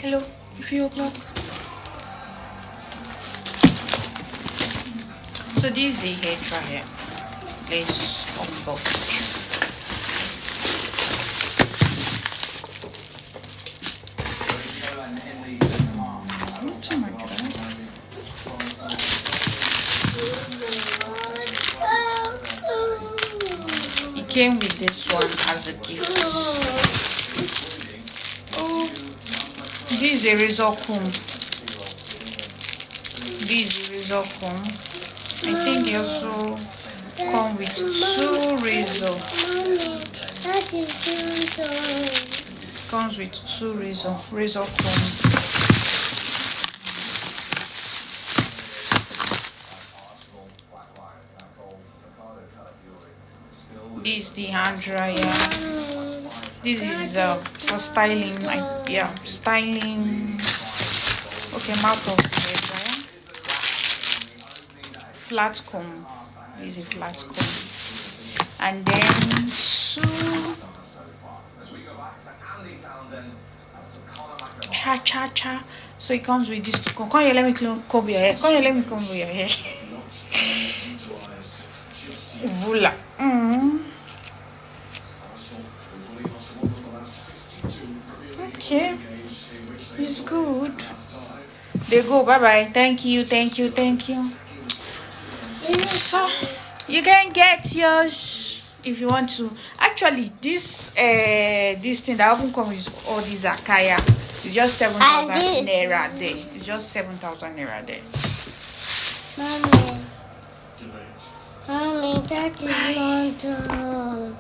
Hello, 3 o'clock. So this is a hair dryer. Let's unbox. Oh my God. It came with this one as a gift. Oh, this is a razor comb. This is a razor comb. I think they also come with 2 razor. That is razor. Comes with 2 razor comb. This is the hand dryer. This is for styling. Styling. Okay, mouth of hair dryer. Flat comb. This is a flat comb. And then 2 cha. So it comes with this 2 comb. Come here, let me comb your hair. Come here, let me comb your hair. Voila. Okay, it's good. They go. Bye bye. Thank you. So you can get yours if you want to. Actually, this thing that often comes with all these Akaya is just 7,000 naira there. It's just 7,000 naira there. Mommy, that is not